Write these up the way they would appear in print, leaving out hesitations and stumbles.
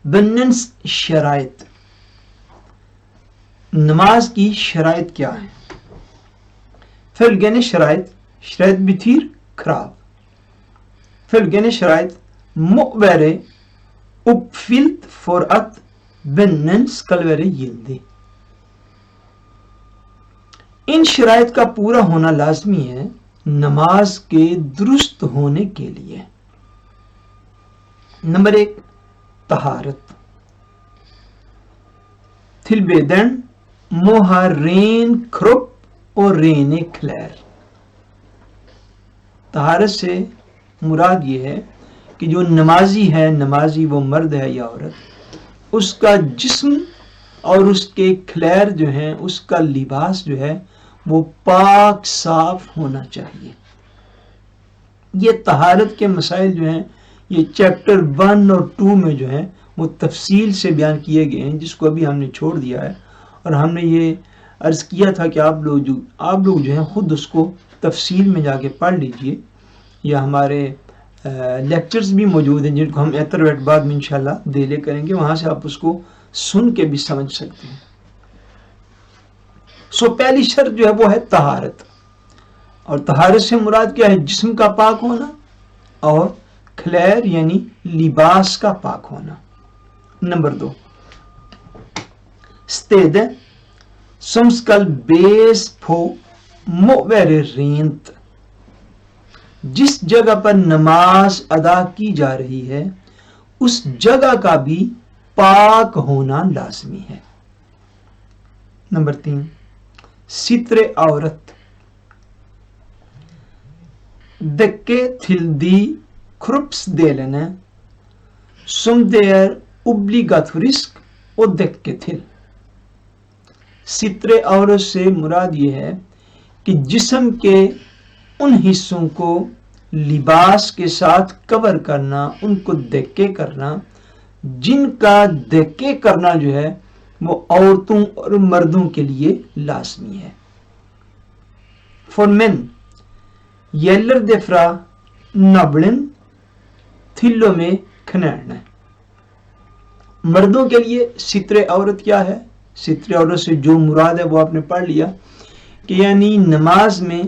بننس شرائط، نماز کی شرائط کیا ہے؟ Följande şerait, şerait betyr krav. Följande şerait må være oppfylt for at bønnen skal være gyldig. ان شرائط کا پورا ہونا لازمی ہے نماز کے درست ہونے کے لیے. Number 1 طہارت. Tilbederen må ha ren kropp اور رین کھلیر. طہارت سے مراد یہ ہے کہ جو نمازی ہے، نمازی وہ مرد ہے یا عورت، اس کا جسم اور اس کے کھلیر جو ہیں، اس کا لباس جو ہے وہ پاک صاف ہونا چاہیے. یہ طہارت کے مسائل جو ہیں یہ چیپٹر 1 اور 2 میں جو ہیں وہ تفصیل سے بیان کیے گئے ہیں، جس کو ابھی ہم نے چھوڑ دیا ہے. اور ہم نے یہ عرض کیا تھا کہ آپ لوگ جو ہیں خود اس کو تفصیل میں جا کے پڑھ لیجئے، یا ہمارے لیکچرز بھی موجود ہیں جن کو ہم ایتھرویٹ بعد میں انشاءاللہ دے لے کریں گے، وہاں سے آپ اس کو سن کے بھی سمجھ سکتے ہیں. پہلی شرط جو ہے وہ ہے طہارت. اور طہارت سے مراد کیا ہے؟ جسم کا پاک ہونا اور کھلیر یعنی لباس کا پاک ہونا. Number 2 stedet som skal bes på må være rent. جس جگہ پر نماز ادا کی جا رہی ہے اس جگہ کا بھی پاک ہونا لازمی ہے. نمبر 3 ستر عورت. dekke til de kroppsdelene som det er obligatorisk å dekke til. ستر عورت سے مراد یہ ہے کہ جسم کے ان حصوں کو لباس کے ساتھ کور کرنا، ان کو دیکھے کرنا، جن کا دیکھے کرنا جو ہے وہ عورتوں اور مردوں کے لیے لازمی ہے. For menn gjelder det fra navlen til og med knærne. مردوں کے لیے ستر عورت کیا ہے؟ ستر عورت سے جو مراد ہے وہ آپ نے پڑھ لیا کہ یعنی نماز میں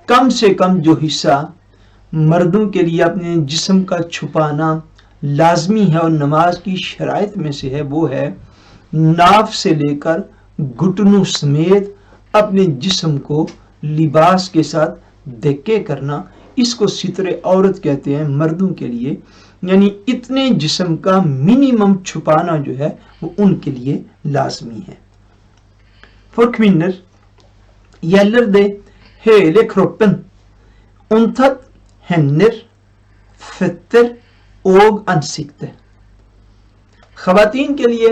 کم سے کم جو حصہ مردوں کے لیے اپنے جسم کا چھپانا لازمی ہے اور نماز کی شرائط میں سے ہے، وہ ہے ناف سے لے کر گھٹنوں سمیت اپنے جسم کو لباس کے ساتھ دیکھے کرنا. اس کو ستر عورت کہتے ہیں مردوں کے لیے، یعنی اتنے جسم کا منیمم چھپانا جو ہے وہ ان کے لیے لازمی ہے. For kvinner gjelder det hele kroppen unntatt hender, føtter og ansiktet. خواتین کے لیے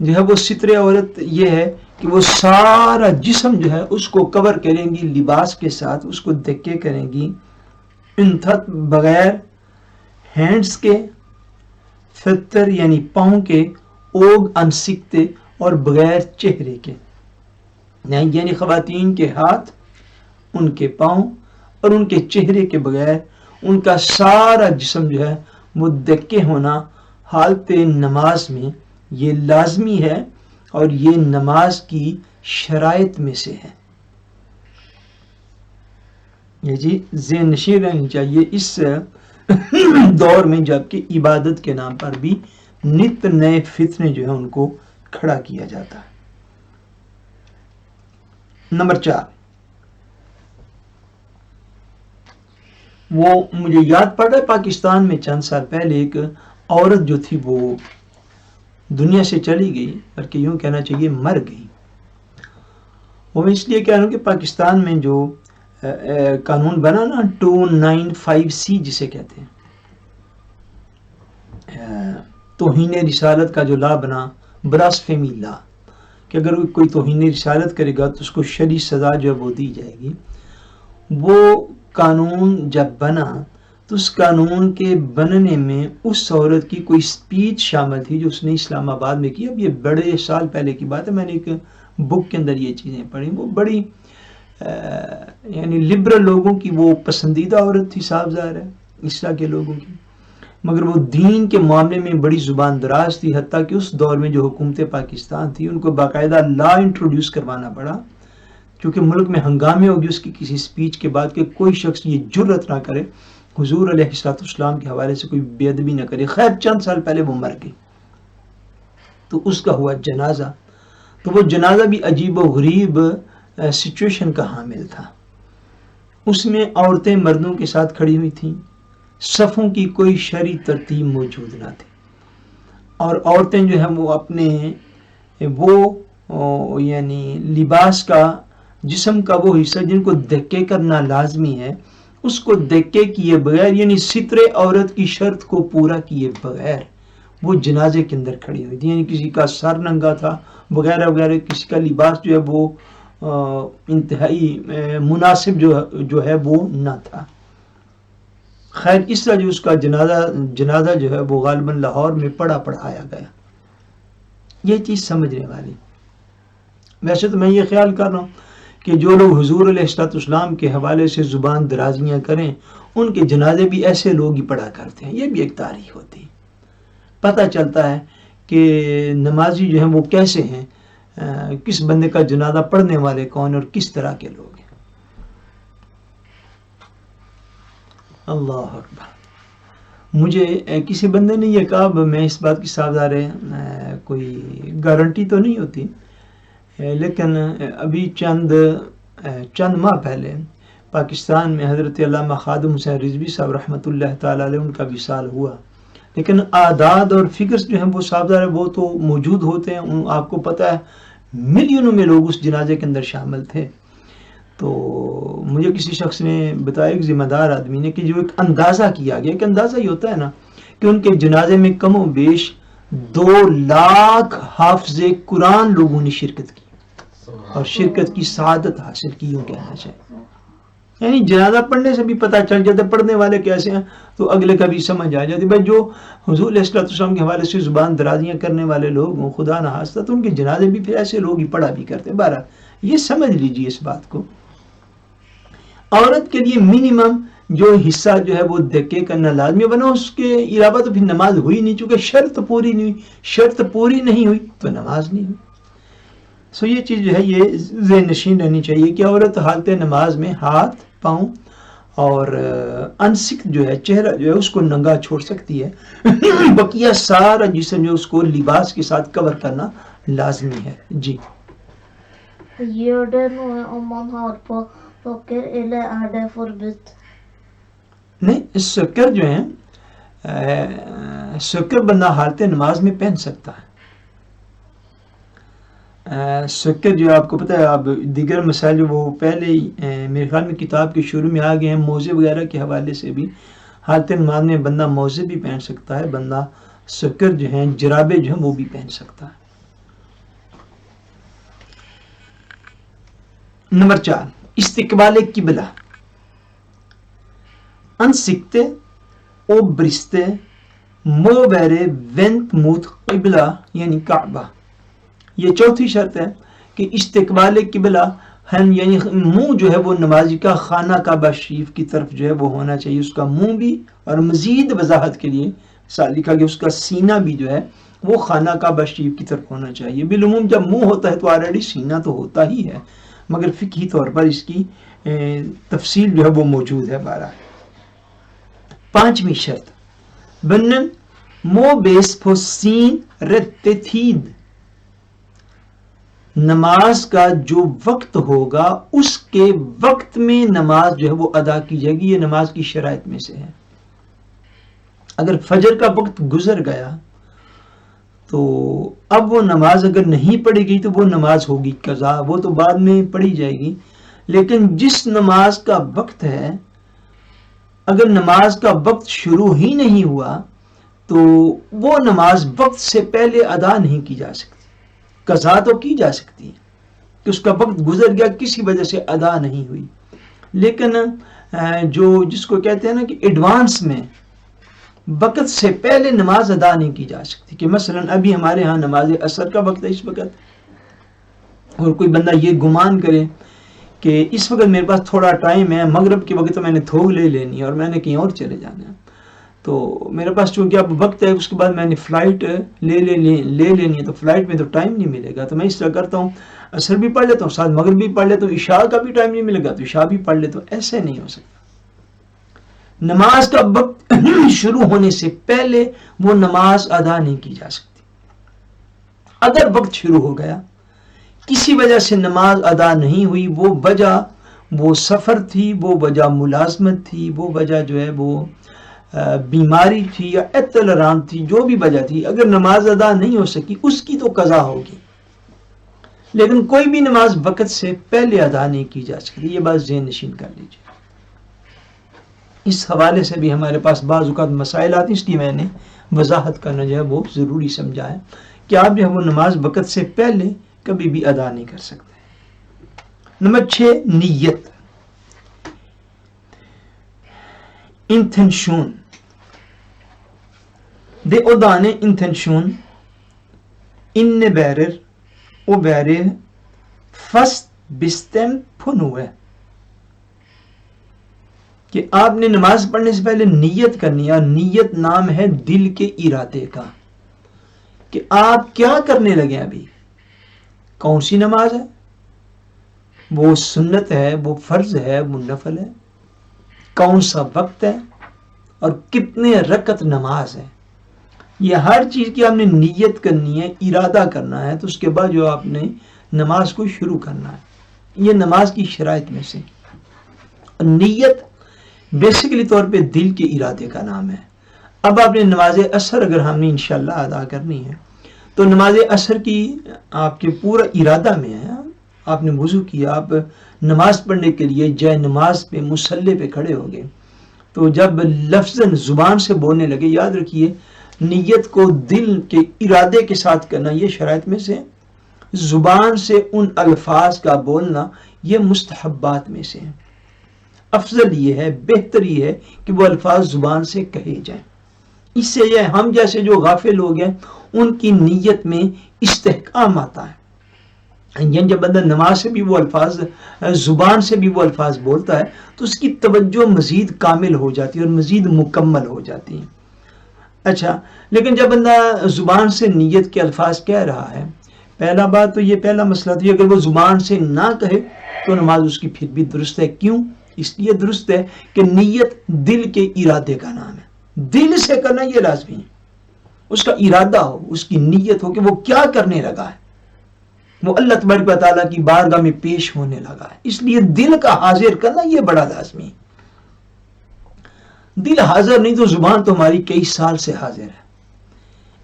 جو ہے وہ ستر عورت یہ ہے کہ وہ سارا جسم جو ہے اس کو کور کریں گی لباس کے ساتھ، اس کو دیکھے کریں گی. انتھت بغیر ہینڈز کے، فطر یعنی پاؤں کے، اوگ انسکتے اور بغیر چہرے کے، یعنی خواتین کے ہاتھ، ان کے پاؤں اور ان کے چہرے کے بغیر ان کا سارا جسم جو ہے وہ دیکھے ہونا حالت نماز میں یہ لازمی ہے اور یہ نماز کی شرائط میں سے ہے. یہ جی ذہن نشین رہنی چاہیے اس دور میں جبکہ عبادت کے نام پر بھی نت نئے فتنے جو ہیں ان کو کھڑا کیا جاتا ہے. نمبر 4 وہ مجھے یاد پڑ رہا ہے پاکستان میں چند سال پہلے ایک عورت جو تھی وہ دنیا سے چلی گئی، بلکہ یوں کہنا چاہیے مر گئی. وہ میں اس لیے کہہ رہا ہوں کہ پاکستان میں جو قانون بنا نا 295C جسے کہتے ہیں، توہین رسالت کا جو لا بنا، براسفیمی لا، کہ اگر کوئی توہین رسالت کرے گا تو اس کو شرعی سزا جو ہے وہ دی جائے گی. وہ قانون جب بنا تو اس قانون کے بننے میں اس عورت کی کوئی سپیچ شامل تھی جو اس نے اسلام آباد میں کی. اب یہ بڑے سال پہلے کی بات ہے، میں نے ایک بک کے اندر یہ چیزیں پڑھی. وہ بڑی یعنی لبرل لوگوں کی وہ پسندیدہ عورت تھی، صاف ظاہر ہے اس طرح کے لوگوں کی. مگر وہ دین کے معاملے میں بڑی زبان دراز تھی، حتیٰ کہ اس دور میں جو حکومت پاکستان تھی ان کو باقاعدہ لا انٹروڈیوس کروانا پڑا، کیونکہ ملک میں ہنگامے ہوگی اس کی کسی سپیچ کے بعد کہ کوئی شخص یہ جرت نہ کرے حضور علیہ السلام کے حوالے سے کوئی بے ادبی نہ کرے۔ خیر چند سال پہلے وہ مر گئی، تو اس کا ہوا جنازہ، تو وہ جنازہ بھی عجیب و غریب سچویشن کا حامل تھا۔ اس میں عورتیں مردوں کے ساتھ کھڑی ہوئی تھیں، صفوں کی کوئی شرعی ترتیب موجود نہ تھی، اور عورتیں جو ہیں وہ اپنے وہ یعنی لباس کا، جسم کا وہ حصہ جن کو دھکے کرنا لازمی ہے اس کو دھکے کیے بغیر، یعنی ستر عورت کی شرط کو پورا کیے بغیر وہ جنازے کے اندر کھڑی ہوئی تھی، یعنی کسی کا سر ننگا تھا وغیرہ وغیرہ، کسی کا لباس جو ہے وہ انتہائی مناسب جو ہے وہ نہ تھا۔ خیر اس طرح جو اس کا جنازہ جو ہے وہ غالباً لاہور میں پڑھایا گیا۔ یہ چیز سمجھنے والی، ویسے تو میں یہ خیال کر رہا ہوں کہ جو لوگ حضور علیہ السلام کے حوالے سے زبان درازیاں کریں ان کے جنازے بھی ایسے لوگ ہی پڑھا کرتے ہیں، یہ بھی ایک تاریخ ہوتی ہے، پتہ چلتا ہے کہ نمازی جو ہیں وہ کیسے ہیں، کس بندے کا جنازہ پڑھنے والے کون اور کس طرح کے لوگ ہیں۔ اللہ اکبر۔ مجھے کسی بندے نے یہ کہا، میں اس بات کی صاحبدار ہے، کوئی گارنٹی تو نہیں ہوتی، لیکن ابھی چند ماہ پہلے پاکستان میں حضرت علامہ خادم حسین رضوی صاحب رحمۃ اللہ تعالی علیہ ان کا وصال ہوا، لیکن اعداد اور فگرز جو ہیں وہ صاحبدار ہے وہ تو موجود ہوتے ہیں، آپ کو پتہ ہے ملینوں میں لوگ اس جنازے کے اندر شامل تھے۔ تو مجھے کسی شخص نے بتایا، ایک ذمہ دار آدمی نے، کہ جو ایک اندازہ کیا گیا، کہ اندازہ ہی ہوتا ہے نا کہ ان کے جنازے میں کم و بیش 2 لاکھ حافظ قرآن لوگوں نے شرکت کی اور شرکت کی سعادت حاصل کی، یوں کہنا چاہیے۔ یعنی جنازہ پڑھنے سے بھی پتہ چل جاتا ہے پڑھنے والے کیسے ہیں، تو اگلے کا بھی سمجھ آ جاتی ہے بھائی جو حضور علیہ السلام کے حوالے سے زبان درازیاں کرنے والے لوگ ہوں، خدا نہ خواستہ، تو ان کے جنازے بھی پھر ایسے لوگ ہی پڑھا بھی کرتے ہیں۔ بہرحال یہ سمجھ لیجیے اس بات کو، عورت کے لیے منیمم جو حصہ جو ہے وہ دھکے کرنا لازمی ہے، ورنہ اس کے علاوہ تو پھر نماز ہوئی نہیں، چونکہ شرط پوری نہیں ہوئی تو نماز نہیں ہوئی۔ سو یہ چیز جو ہے یہ ذہن نشین رہنی چاہیے کہ عورت حالت نماز میں ہاتھ، پاؤں اور انسک جو ہے، چہرہ جو ہے اس کو ننگا چھوڑ سکتی ہے، بقیہ سارا جسم جو اس کو لباس کے ساتھ کور کرنا لازمی ہے۔ جی Gjør det noe om man har på sokker, eller er det forbudt? نہیں، سکر جو ہیں سکر بندہ حالت نماز میں پہن سکتا ہے۔ سکر جو آپ کو پتہ ہے، اب دیگر مسائل جو وہ پہلے ہی میرے خیال میں کتاب کے شروع میں آ گئے ہیں، موزے وغیرہ کے حوالے سے بھی حالت نماز میں بندہ موزے بھی پہن سکتا ہے، بندہ سکر جو ہیں، جرابے جو ہیں وہ بھی پہن سکتا ہے۔ نمبر 4، استقبال قبلہ. Ansikte og briste må være vendt mot قبلہ یعنی کعبہ. یہ چوتھی شرط ہے کہ استقبال قبلہ یعنی منہ جو ہے وہ نمازی کا خانہ کعبہ شریف کی طرف جو ہے وہ ہونا چاہیے، اس کا منہ بھی، اور مزید وضاحت کے لیے لکھا کہ اس کا سینہ بھی جو ہے وہ خانہ کعبہ شریف کی طرف ہونا چاہیے. بالعموم جب منہ ہوتا ہے تو آلریڈی سینہ تو ہوتا ہی ہے، مگر فقہی طور پر اس کی تفصیل جو ہے وہ موجود ہے. 5ویں شرط بنن مو بیس فسین رتتید، نماز کا جو وقت ہوگا اس کے وقت میں نماز جو ہے وہ ادا کی جائے گی. یہ نماز کی شرائط میں سے ہے. اگر فجر کا وقت گزر گیا تو اب وہ نماز اگر نہیں پڑھی گئی تو وہ نماز ہوگی قضا، وہ تو بعد میں پڑھی جائے گی. لیکن جس نماز کا وقت ہے، اگر نماز کا وقت شروع ہی نہیں ہوا تو وہ نماز وقت سے پہلے ادا نہیں کی جا سکتی. قضا تو کی جا سکتی ہے کہ اس کا وقت گزر گیا، کسی وجہ سے ادا نہیں ہوئی، لیکن جس کو کہتے ہیں نا کہ ایڈوانس میں وقت سے پہلے نماز ادا نہیں کی جا سکتی. کہ مثلا ابھی ہمارے ہاں نماز عصر کا وقت ہے اس وقت، اور کوئی بندہ یہ گمان کرے کہ اس وقت میرے پاس تھوڑا ٹائم ہے، مغرب کے وقت تو میں نے تھوک لے لینی ہے اور میں نے کہیں اور چلے جانا ہے، تو میرے پاس چونکہ اب وقت ہے، اس کے بعد میں نے فلائٹ لے لینی ہے، تو فلائٹ میں تو ٹائم نہیں ملے گا، تو میں اس طرح کرتا ہوں عصر بھی پڑھ لیتا ہوں، ساتھ مغرب بھی پڑھ لیتا ہوں، عشاء کا بھی ٹائم نہیں ملے گا تو عشاء بھی پڑھ لیتا ہوں. ایسے نہیں ہو سکتا. نماز کا وقت شروع ہونے سے پہلے وہ نماز ادا نہیں کی جا سکتی. اگر وقت شروع ہو گیا، کسی وجہ سے نماز ادا نہیں ہوئی، وہ وجہ وہ سفر تھی، وہ وجہ ملازمت تھی، وہ وجہ جو ہے وہ بیماری تھی یا اطلاع تھی، جو بھی وجہ تھی، اگر نماز ادا نہیں ہو سکی اس کی تو قضا ہوگی. لیکن کوئی بھی نماز وقت سے پہلے ادا نہیں کی جا سکتی. یہ بات ذہن نشین کر لیجیے. اس حوالے سے بھی ہمارے پاس بعض اوقات مسائل آتی ہیں، اس لیے میں نے وضاحت کرنا جو ہے وہ ضروری سمجھا ہے کہ آپ جو ہے وہ نماز وقت سے پہلے کبھی بھی ادا نہیں کر سکتے. نمبر 6 نیت. intensjon. Det å danne intensjon innebærer å være fast bestemt på noe. کہ آپ نے نماز پڑھنے سے پہلے نیت کرنی ہے، اور نیت نام ہے دل کے ارادے کا، کہ آپ کیا کرنے لگے. ابھی کون سی نماز ہے، وہ سنت ہے، وہ فرض ہے، وہ نفل ہے، کون سا وقت ہے، اور کتنے رکعت نماز ہے. یہ ہر چیز کی آپ نے نیت کرنی ہے، ارادہ کرنا ہے، تو اس کے بعد جو آپ نے نماز کو شروع کرنا ہے. یہ نماز کی شرائط میں سے. نیت بیسیکلی طور پہ دل کے ارادے کا نام ہے. اب آپ نے نماز عصر اگر ہم نے انشاءاللہ ادا کرنی ہے، تو نماز عصر کی آپ کے پورا ارادہ میں ہے. آپ نے وضو کیا، آپ نماز پڑھنے کے لیے جائے نماز پہ مصلی پہ کھڑے ہو گئے، تو جب لفظ زبان سے بولنے لگے، یاد رکھیے نیت کو دل کے ارادے کے ساتھ کرنا یہ شرائط میں سے. زبان سے ان الفاظ کا بولنا یہ مستحبات میں سے. افضل یہ ہے، بہتر یہ ہے کہ وہ الفاظ زبان سے کہے جائیں. اس سے یہ ہم جیسے جو غافل لوگ ہیں ان کی نیت میں استحکام آتا ہے. یعنی جب بندہ نماز سے بھی وہ الفاظ، زبان سے بھی وہ الفاظ بولتا ہے، تو اس کی توجہ مزید کامل ہو جاتی ہے اور مزید مکمل ہو جاتی ہے. اچھا، لیکن جب بندہ زبان سے نیت کے الفاظ کہہ رہا ہے، پہلا بات تو یہ پہلا مسئلہ تو یہ اگر وہ زبان سے نہ کہے تو نماز اس کی پھر بھی درست ہے. کیوں؟ اس لیے درست ہے کہ نیت دل کے ارادے کا نام ہے. دل سے کرنا یہ لازمی ہے، اس کا ارادہ ہو، اس کی نیت ہو کہ وہ کیا کرنے لگا ہے، وہ اللہ تبارک و تعالیٰ کی بارگاہ میں پیش ہونے لگا ہے. اس لیے دل کا حاضر کرنا یہ بڑا لازمی ہے. دل حاضر نہیں تو زبان تو ہماری کئی سال سے حاضر ہے.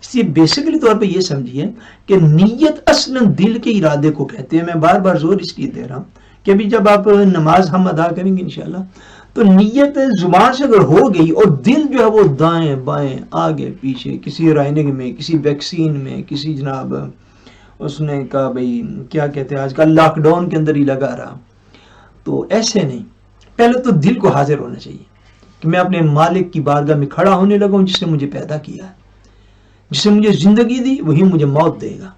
اس لیے بیسیکلی طور پہ یہ سمجھیے کہ نیت اصلا دل کے ارادے کو کہتے ہیں. میں بار بار زور اس لیے دے رہا ہوں کہ ابھی جب آپ نماز ہم ادا کریں گے انشاءاللہ، تو نیت زبان سے اگر ہو گئی اور دل جو ہے وہ دائیں بائیں آگے پیچھے، کسی رائننگ میں، کسی ویکسین میں، کسی جناب اس نے کہا بھئی کیا کہتے ہیں آج کل لاک ڈاؤن کے اندر ہی لگا رہا، تو ایسے نہیں. پہلے تو دل کو حاضر ہونا چاہیے کہ میں اپنے مالک کی بارگاہ میں کھڑا ہونے لگا ہوں، جس نے مجھے پیدا کیا ہے، جس نے مجھے زندگی دی وہی مجھے موت دے گا.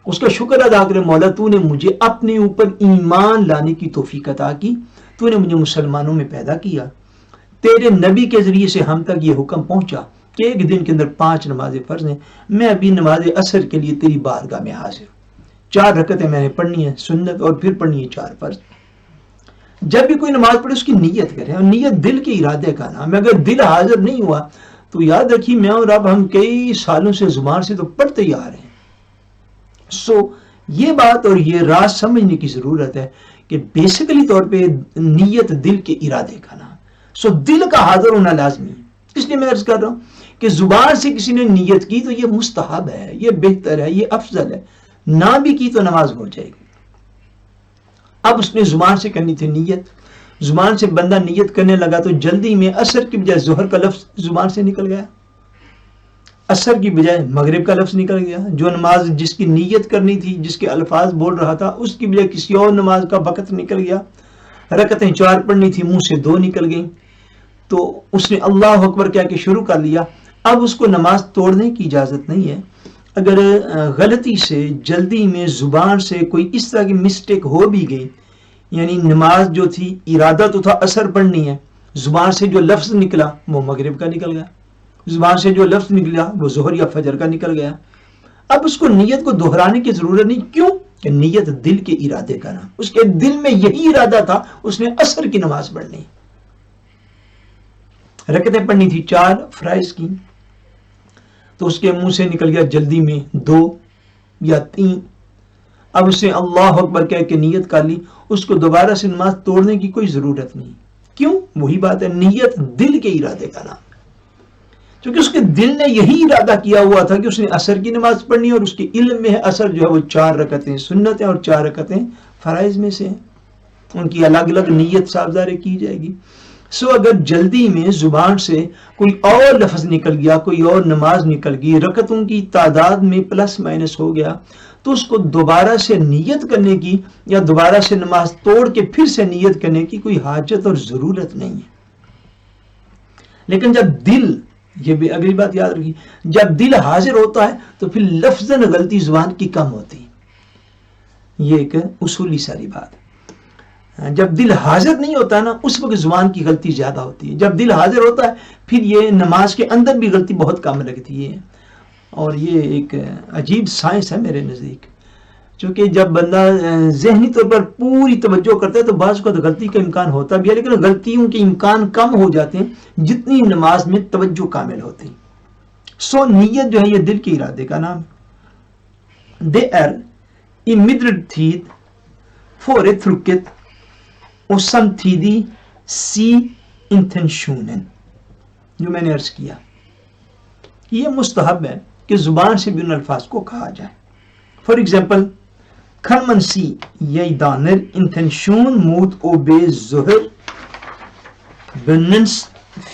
اس کا شکر ادا کرے، مولا تو نے مجھے اپنے اوپر ایمان لانے کی توفیق عطا کی، تو نے مجھے مسلمانوں میں پیدا کیا، تیرے نبی کے ذریعے سے ہم تک یہ حکم پہنچا کہ ایک دن کے اندر 5 نمازیں فرض ہیں. میں ابھی نماز عصر کے لیے تیری بارگاہ میں حاضر ہوں. 4 رکعتیں میں نے پڑھنی ہے سنت، اور پھر پڑھنی ہے 4 فرض. جب بھی کوئی نماز پڑھے اس کی نیت کرے، اور نیت دل کے ارادے کا نام ہے. اگر دل حاضر نہیں ہوا تو یاد رکھیے میں اور اب ہم کئی سالوں سے زبان سے تو پڑھتے ہی آ رہے ہیں. یہ بات اور یہ راز سمجھنے کی ضرورت ہے کہ بیسیکلی طور پہ نیت دل کے ارادے کا نام. دل کا حاضر ہونا لازمی ہے. اس لیے میں عرض کر رہا ہوں کہ زبان سے کسی نے نیت کی تو یہ مستحب ہے، یہ بہتر ہے، یہ افضل ہے. نہ بھی کی تو نماز ہو جائے گی. اب اس نے زبان سے کرنی تھی نیت، زبان سے بندہ نیت کرنے لگا تو جلدی میں عصر کی بجائے ظہر کا لفظ زبان سے نکل گیا، عصر کی بجائے مغرب کا لفظ نکل گیا. جو نماز جس کی نیت کرنی تھی، جس کے الفاظ بول رہا تھا، اس کی بجائے کسی اور نماز کا وقت نکل گیا. رکعتیں 4 پڑھنی تھی، منہ سے 2 نکل گئیں، تو اس نے اللہ اکبر کہہ کے شروع کر لیا. اب اس کو نماز توڑنے کی اجازت نہیں ہے. اگر غلطی سے جلدی میں زبان سے کوئی اس طرح کی مسٹیک ہو بھی گئی، یعنی نماز جو تھی ارادہ تو تھا عصر پڑھنی ہے، زبان سے جو لفظ نکلا وہ مغرب کا نکل گیا، زبان سے جو لفظ نکلا وہ ظہر یا فجر کا نکل گیا. اب اس کو نیت کو دہرانے کی ضرورت نہیں. کیوں؟ کہ نیت دل کے ارادے کا نام. اس کے دل میں یہی ارادہ تھا, اس نے عصر کی نماز پڑھنی, رکعتیں پڑھنی تھی 4 فرائض کی, تو اس کے منہ سے نکل گیا جلدی میں 2 یا 3. اب اس نے اللہ اکبر کہہ کے نیت کر لی, اس کو دوبارہ سے نماز توڑنے کی کوئی ضرورت نہیں. کیوں؟ وہی بات ہے, نیت دل کے ارادے کا نام, کیونکہ اس کے دل نے یہی ارادہ کیا ہوا تھا کہ اس نے عصر کی نماز پڑھنی, اور اس کے علم میں ہے عصر جو ہے وہ 4 رکعتیں سنت ہیں اور 4 رکعتیں فرائض میں سے ہیں, ان کی الگ الگ نیت صاف ظاہر کی جائے گی. سو اگر جلدی میں زبان سے کوئی اور لفظ نکل گیا, کوئی اور نماز نکل گئی, رکعتوں کی تعداد میں پلس مائنس ہو گیا, تو اس کو دوبارہ سے نیت کرنے کی یا دوبارہ سے نماز توڑ کے پھر سے نیت کرنے کی کوئی حاجت اور ضرورت نہیں ہے. لیکن جب دل, یہ بھی اگلی بات یاد رکھیے, جب دل حاضر ہوتا ہے تو پھر لفظاً غلطی زبان کی کم ہوتی ہے. یہ ایک اصولی ساری بات ہے. جب دل حاضر نہیں ہوتا نا, اس وقت زبان کی غلطی زیادہ ہوتی ہے. جب دل حاضر ہوتا ہے پھر یہ نماز کے اندر بھی غلطی بہت کم لگتی ہے. اور یہ ایک عجیب سائنس ہے میرے نزدیک, چونکہ جب بندہ ذہنی طور پر پوری توجہ کرتا ہے تو بعض اوقات غلطی کا امکان ہوتا بھی ہے, لیکن غلطیوں کے امکان کم ہو جاتے ہیں جتنی نماز میں توجہ کامل ہوتی. سو نیت جو ہے یہ دل کے ارادے کا نام. دے er imidlertid foretrukket og samtidig si intensjonen, جو میں نے عرض کیا, یہ مستحب ہے کہ زبان سے بھی ان الفاظ کو کہا جائے. For example, kan man si jeg danner intensjon mot å be zohar bønnens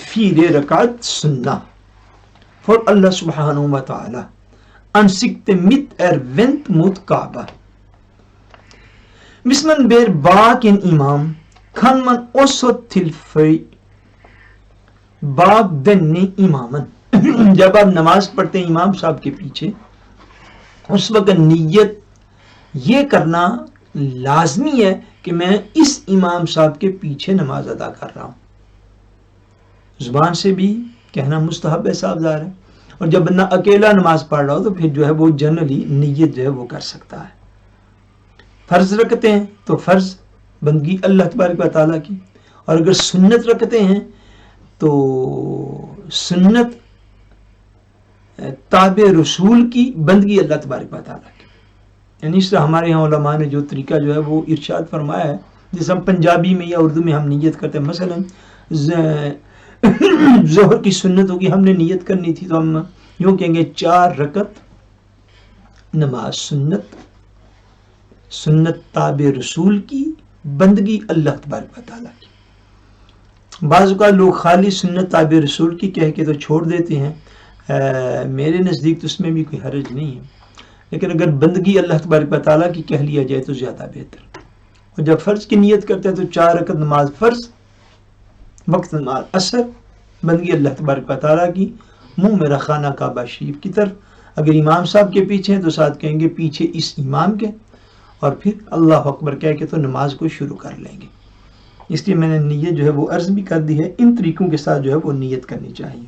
4 rakat sunna for Allah subhanahu wa ta'ala. Ansiktet mitt vendt mot Kaaba. Hvis man ber bak en imam, kan man også tilføye bak denne imamen. جب آپ نماز پڑھتے ہیں امام صاحب کے پیچھے, اس وقت نیت یہ کرنا لازمی ہے کہ میں اس امام صاحب کے پیچھے نماز ادا کر رہا ہوں. زبان سے بھی کہنا مستحب ہے, صاف ظاہر ہے. اور جب بندہ اکیلا نماز پڑھ رہا ہو تو پھر جو ہے وہ جنرلی نیت جو ہے وہ کر سکتا ہے. فرض رکھتے ہیں تو فرض بندگی اللہ تبارک و تعالیٰ کی, اور اگر سنت رکھتے ہیں تو سنت تابع رسول کی بندگی اللہ تبارک و تعالیٰ کی. یعنی اس طرح ہمارے یہاں علماء نے جو طریقہ جو ہے وہ ارشاد فرمایا ہے, جیسے ہم پنجابی میں یا اردو میں ہم نیت کرتے ہیں, مثلا ظہر کی سنت ہوگی, ہم نے نیت کرنی تھی تو ہم یوں کہیں گے 4 رکعت نماز سنت, سنت تابع رسول کی بندگی اللہ تبارک و تعالیٰ کی. بعض اوقات لوگ خالی سنت تابع رسول کی کہہ کے تو چھوڑ دیتے ہیں. میرے نزدیک تو اس میں بھی کوئی حرج نہیں ہے, لیکن اگر بندگی اللہ تبارک و تعالیٰ کی کہہ لیا جائے تو زیادہ بہتر. اور جب فرض کی نیت کرتے ہیں تو 4 رکعت نماز فرض, وقت نماز عصر, بندگی اللہ تبارک و تعالیٰ کی, منہ میرا خانہ کعبہ شریف کی طرف. اگر امام صاحب کے پیچھے ہیں تو ساتھ کہیں گے پیچھے اس امام کے, اور پھر اللہ اکبر کہہ کے تو نماز کو شروع کر لیں گے. اس لیے میں نے نیت جو ہے وہ عرض بھی کر دی ہے, ان طریقوں کے ساتھ جو ہے وہ نیت کرنی چاہیے.